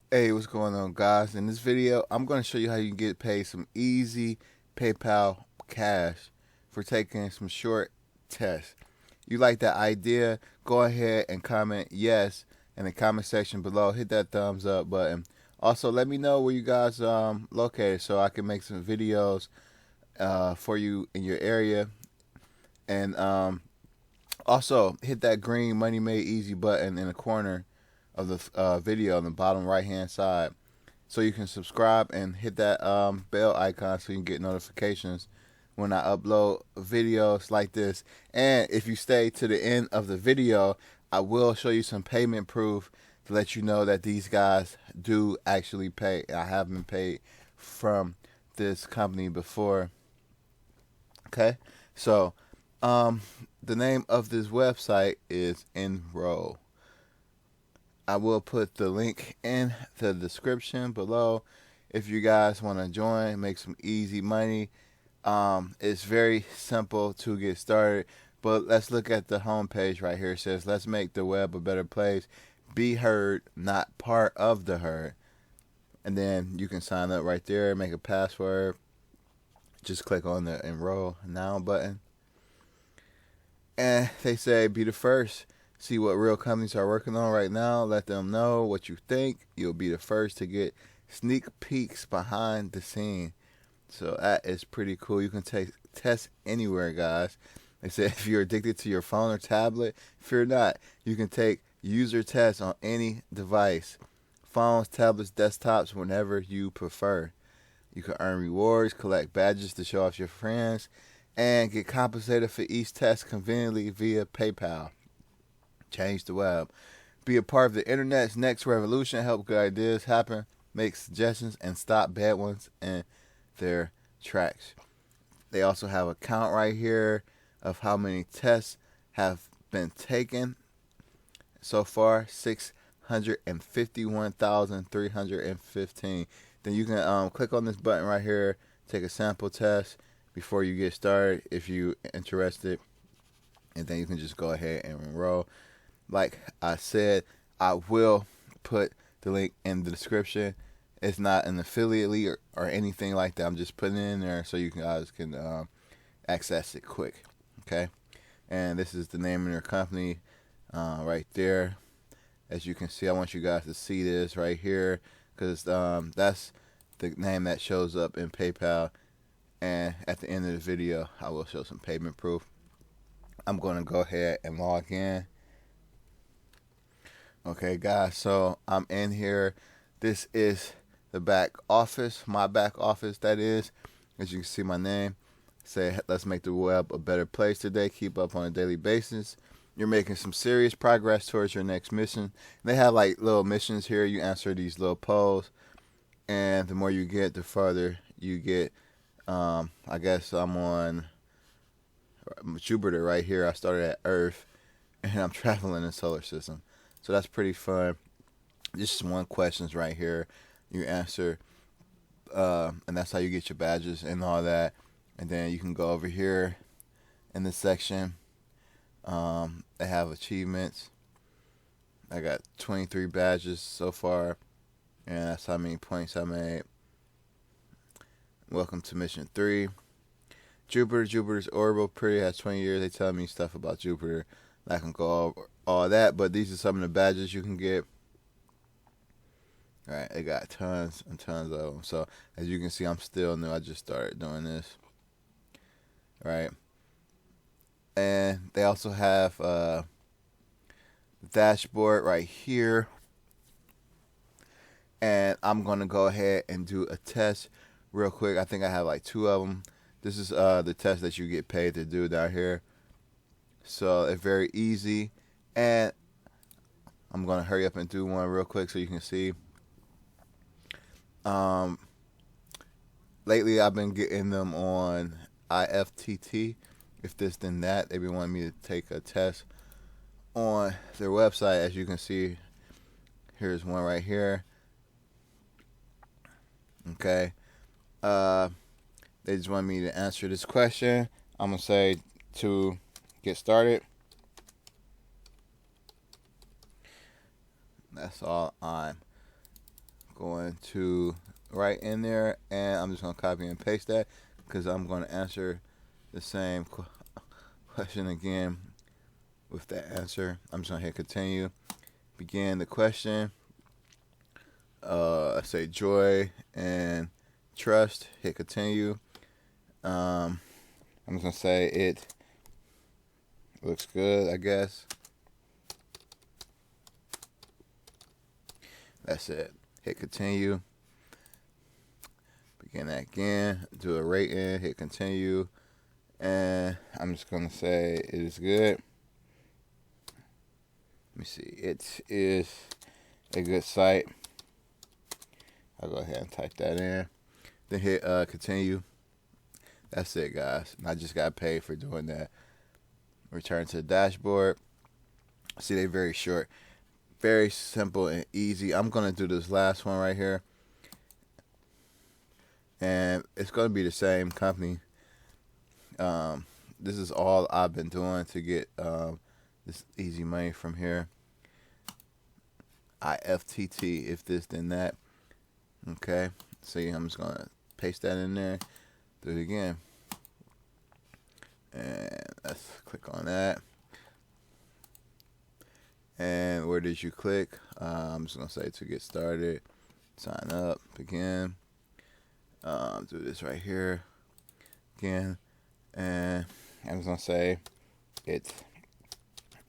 Hey, what's going on, guys? In this video, I'm going to show you how you can get paid some easy PayPal cash for taking some short tests. You like that idea? Go ahead and comment yes in the comment section below. Hit that thumbs up button. Also, let me know where you guys located so I can make some videos for you in your area. And also, hit that green Money Made Easy button in the corner of the video on the bottom right hand side so you can subscribe and hit that bell icon so you can get notifications when I upload videos like this. And if you stay to the end of the video, I will show you some payment proof to let you know that these guys do actually pay. I have been paid from this company before. Okay, so the name of this website is Enroll. I will put the link in the description below if you guys want to join, make some easy money. It's very simple to get started, but let's look at the homepage right here. It says, let's make the web a better place. Be heard, not part of the herd. And then you can sign up right there, make a password. Just click on the Enroll Now button. And they say, be the first. See what real companies are working on right now. Let them know what you think. You'll be the first to get sneak peeks behind the scene. So that is pretty cool. You can take tests anywhere, guys. They said if you're addicted to your phone or tablet, fear not. You can take user tests on any device. Phones, tablets, desktops, whenever you prefer. You can earn rewards, collect badges to show off your friends, and get compensated for each test conveniently via PayPal. Change the web. Be a part of the internet's next revolution. Help good ideas happen. Make suggestions and stop bad ones in their tracks. They also have a count right here of how many tests have been taken so far. 651,315. Then you can click on this button right here. Take a sample test before you get started if you're interested. And then you can just go ahead and enroll. Like I said, I will put the link in the description. It's not an affiliate link or anything like that. I'm just putting it in there so you guys can access it quick. Okay, and this is the name of their company right there. As you can see, I want you guys to see this right here because that's the name that shows up in PayPal. And at the end of the video, I will show some payment proof. I'm going to go ahead and log in. Okay, guys, so I'm in here. This is the back office, my back office, that is. As you can see, my name. Say, let's make the web a better place today. Keep up on a daily basis. You're making some serious progress towards your next mission. They have like little missions here. You answer these little polls, and the more you get, the farther you get. I guess I'm on Jupiter right here. I started at Earth, and I'm traveling the solar system. So that's pretty fun. Just one questions right here. You answer, and that's how you get your badges and all that. And then you can go over here in this section. They have achievements. I got 23 badges so far, and that's how many points I made. Welcome to mission 3. Jupiter's orbital period has 20 years. They tell me stuff about Jupiter. I can go over all that, but these are some of the badges you can get. All right, they got tons and tons of them. So as you can see, I'm still new. I just started doing this. All right, and they also have the dashboard right here. And I'm gonna go ahead and do a test real quick. I think I have like 2 of them. This is the test that you get paid to do down here. So it's very easy, and I'm gonna hurry up and do one real quick so you can see. Lately I've been getting them on IFTT. If this then that, they've been wanting me to take a test on their website. As you can see, here's one right here. Okay, they just want me to answer this question. I'm gonna say to get started. That's all I'm going to write in there, and I'm just going to copy and paste that because I'm going to answer the same question again with that answer. I'm just going to hit continue. Begin the question. Say joy and trust. Hit continue. I'm just going to say it looks good, I guess. That's it. Hit continue. Begin that again. Do a rating. Hit continue. And I'm just going to say it is good. Let me see. It is a good site. I'll go ahead and type that in. Then hit continue. That's it, guys. And I just got paid for doing that. Return to the dashboard. See, they're very short. Very simple and easy. I'm going to do this last one right here. And it's going to be the same company. This is all I've been doing to get this easy money from here. IFTT, if this then that. Okay. See, I'm just going to paste that in there. Do it again. And let's click on that. And where did you click? I'm just going to say to get started. Sign up. Begin. Do this right here. Again. And I'm just going to say it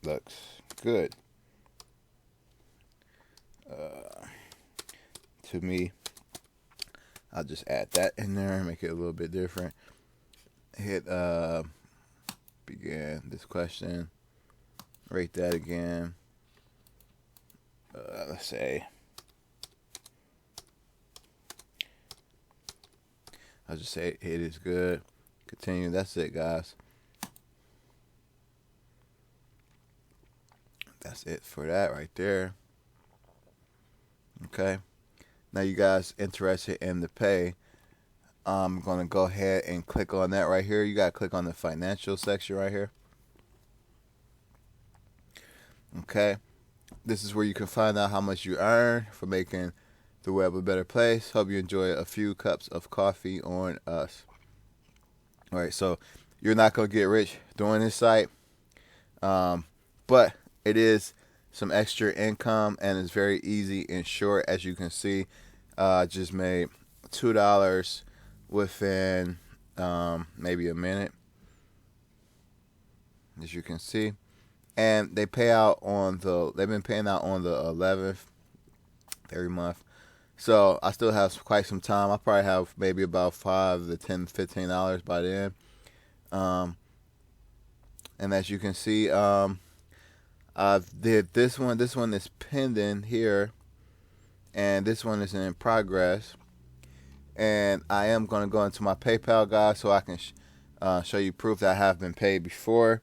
looks good to me. I'll just add that in there, make it a little bit different. Hit begin this question. Rate that again. Let's say I'll just say it is good. Continue. That's it, guys. That's it for that right there. Okay. Now you guys interested in the pay. I'm going to go ahead and click on that right here. You got to click on the financial section right here. Okay. This is where you can find out how much you earn for making the web a better place. Hope you enjoy a few cups of coffee on us. All right, so you're not going to get rich doing this site, but it is some extra income, and it's very easy and short. As you can see, I just made $2 within maybe a minute, as you can see. And they pay out they've been paying out on the 11th every month. So I still have quite some time. I probably have maybe about $5 to $10, $15 by then. And as you can see, I did this one. This one is pending here, and this one is in progress. And I am going to go into my PayPal, guys, so I can show you proof that I have been paid before.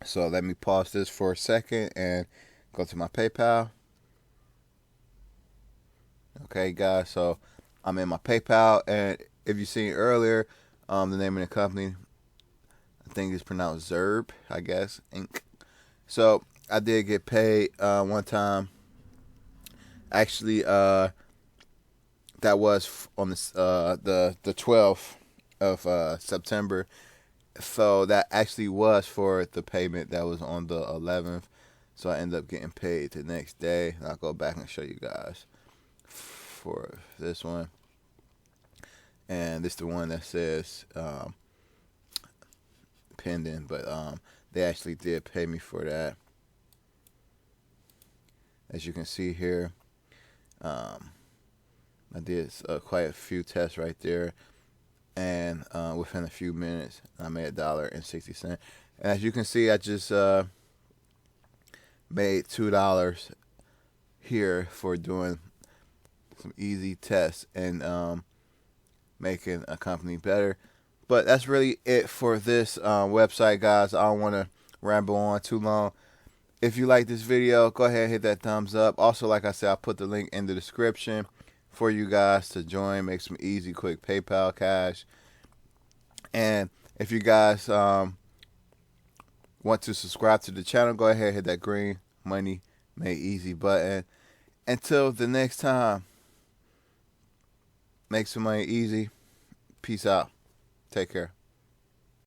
So let me pause this for a second and go to my PayPal. Okay, guys, so I'm in my PayPal, and if you seen earlier, the name of the company, I think it's pronounced Zerb, I guess, Inc. So I did get paid one time. Actually, that was on the 12th of September. So that actually was for the payment that was on the 11th. So I ended up getting paid the next day. I'll go back and show you guys for this one. And this is the one that says pending, but they actually did pay me for that. As you can see here, I did quite a few tests right there, and within a few minutes, I made $1.60. And as you can see, I just made $2 here for doing some easy tests and making a company better. But that's really it for this website, guys. I don't want to ramble on too long. If you like this video, go ahead and hit that thumbs up. Also, like I said, I'll put the link in the description for you guys to join, make some easy, quick PayPal cash. And if you guys want to subscribe to the channel, go ahead and hit that green Money Made Easy button. Until the next time, Make some money easy. Peace out. Take care.